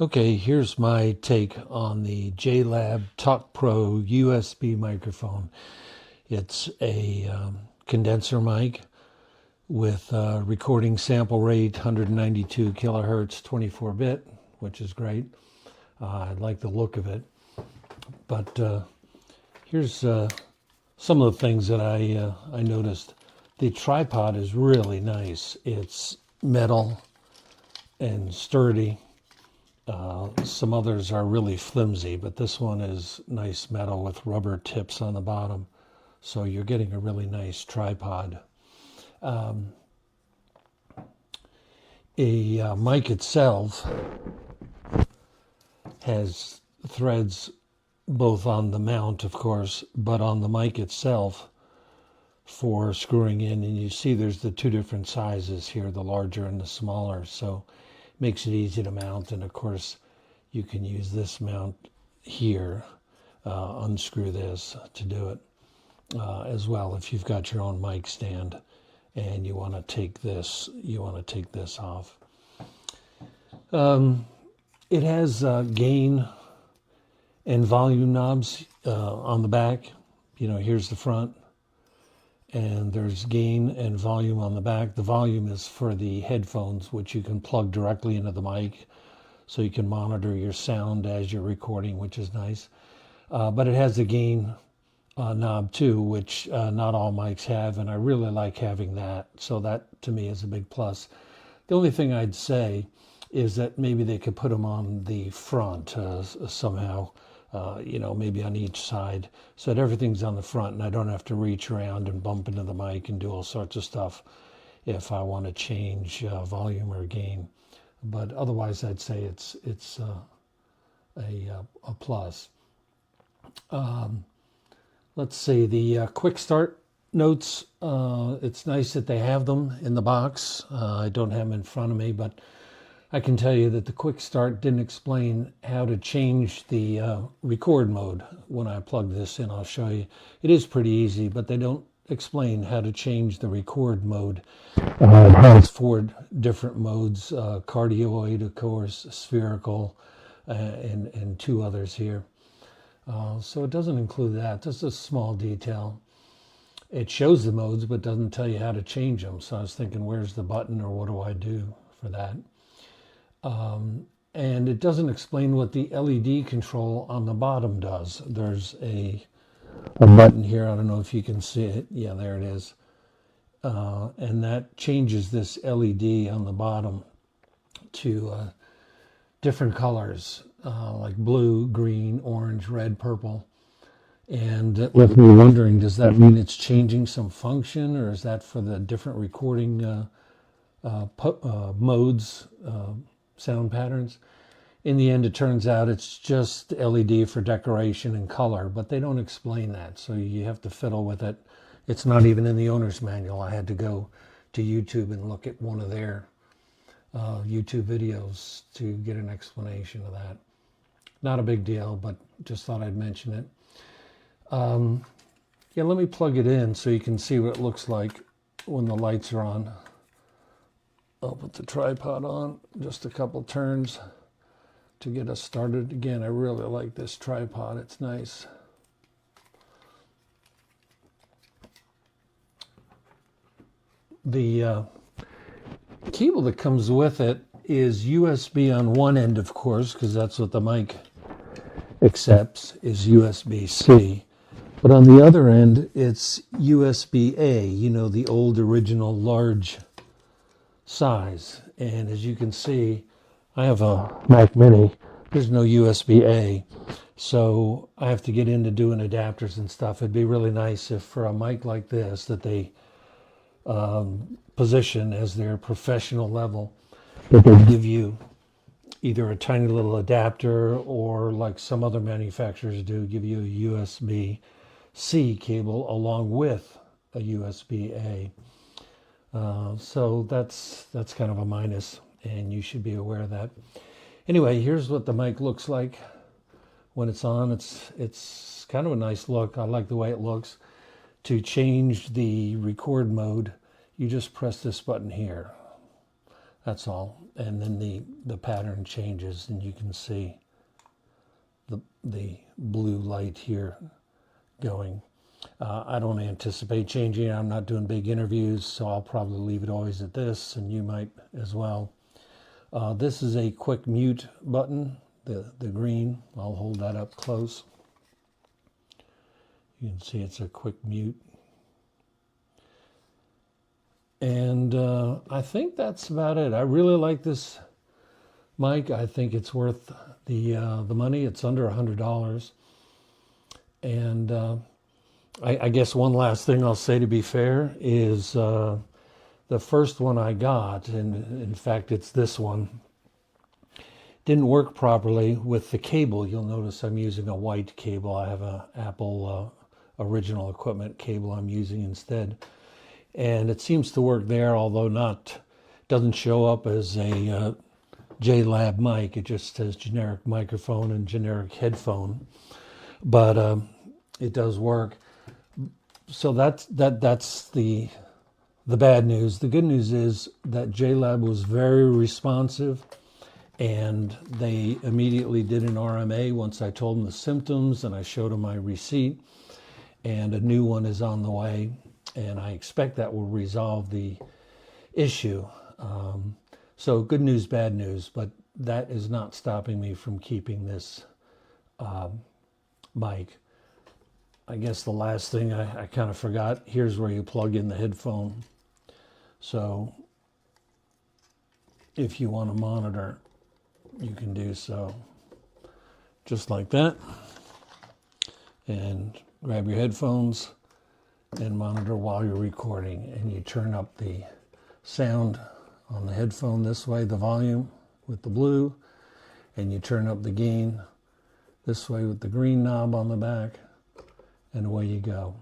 Okay, here's my take on the JLab Talk Pro USB microphone. It's a condenser mic with recording sample rate 192 kilohertz 24-bit, which is great. I like the look of it. But here's some of the things that I noticed. The tripod is really nice. It's metal and sturdy. Some others are really flimsy, but this one is nice metal with rubber tips on the bottom. So you're getting a really nice tripod. A mic itself has threads both on the mount, of course, but on the mic itself for screwing in. And you see there's the two different sizes here, the larger and the smaller. So it makes it easy to mount. And of course, you can use this mount here, unscrew this to do it as well. If you've got your own mic stand and you want to take this, off. It has gain and volume knobs on the back. Here's the front, and there's gain and volume on the back. The volume is for the headphones, which you can plug directly into the mic, so you can monitor your sound as you're recording, which is nice. But it has a gain knob too, which not all mics have, and I really like having that. So that to me is a big plus. The only thing I'd say is that maybe they could put them on the front somehow, maybe on each side, so that everything's on the front and I don't have to reach around and bump into the mic and do all sorts of stuff if I want to change volume or gain. But otherwise, I'd say it's a plus. Let's see, the quick start notes. It's nice that they have them in the box. I don't have them in front of me, but I can tell you that the quick start didn't explain how to change the record mode. When I plug this in, I'll show you. It is pretty easy, but they don't explain how to change the record mode. It has 4 different modes, cardioid, of course, spherical, and 2 others here. So it doesn't include that. Just a small detail. It shows the modes, but doesn't tell you how to change them. So I was thinking, where's the button, or what do I do for that? And it doesn't explain what the LED control on the bottom does. There's a button here. I don't know if you can see it. Yeah, there it is. And that changes this LED on the bottom to different colors, like blue, green, orange, red, purple. And it left me wondering, does that mean it's changing some function, or is that for the different recording modes, sound patterns? In the end, it turns out it's just LED for decoration and color, but they don't explain that, so you have to fiddle with it. It's not even in the owner's manual. I had to go to YouTube and look at one of their YouTube videos to get an explanation of that. Not a big deal, but just thought I'd mention it. Yeah, let me plug it in so you can see what it looks like when the lights are on. I'll put the tripod on, just a couple turns to get us started. Again, I really like this tripod. It's nice. The cable that comes with it is USB on one end, of course, because that's what the mic accepts, is USB-C. But on the other end, it's USB-A, the old original large size. And as you can see, I have a Mac Mini. There's no USB-A, so I have to get into doing adapters and stuff. It'd be really nice if for a mic like this that they position as their professional level, that they give you either a tiny little adapter, or like some other manufacturers do, give you a USB-C cable along with a USB-A. So that's kind of a minus, and you should be aware of that. Anyway, here's what the mic looks like when it's on. It's kind of a nice look. I like the way it looks. To change the record mode, you just press this button here. That's all. and then the pattern changes, and you can see the blue light here going. I don't anticipate changing it. I'm not doing big interviews, so I'll probably leave it always at this, and you might as well. This is a quick mute button, the green. I'll hold that up close. You can see it's a quick mute. And I think that's about it. I really like this mic. I think it's worth the money. It's under $100. And I guess one last thing I'll say, to be fair, is the first one I got, and in fact it's this one, didn't work properly with the cable. You'll notice I'm using a white cable. I have an Apple original equipment cable I'm using instead. And it seems to work there, although doesn't show up as a JLab mic. It just says generic microphone and generic headphone. But it does work. So that's the bad news. The good news is that JLab was very responsive, and they immediately did an RMA once I told them the symptoms and I showed them my receipt, and a new one is on the way, and I expect that will resolve the issue. So good news, bad news, but that is not stopping me from keeping this mic. I guess the last thing I kind of forgot, here's where you plug in the headphone. So if you want to monitor, you can do so just like that. And grab your headphones and monitor while you're recording. And you turn up the sound on the headphone this way, the volume with the blue, and you turn up the gain this way with the green knob on the back. And away you go.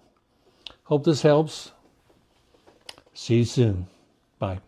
Hope this helps. See you soon. Bye.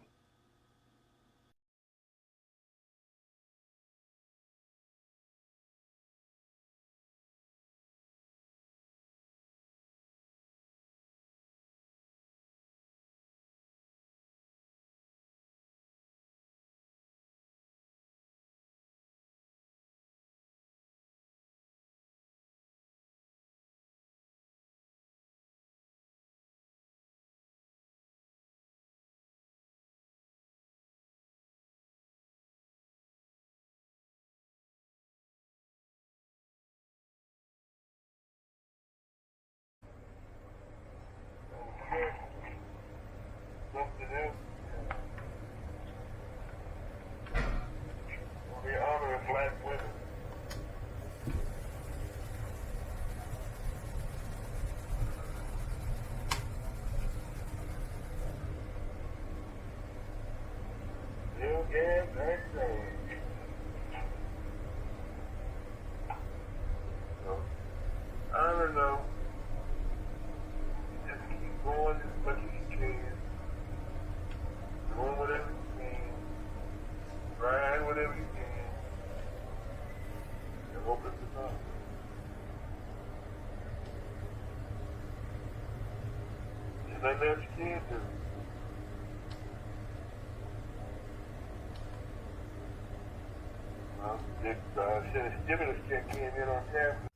I don't know. Just keep going as much as you can. Doing whatever you can. Trying whatever you can. And hope it's enough. There's nothing else you can do. Well, stimulus check came in on Saturday.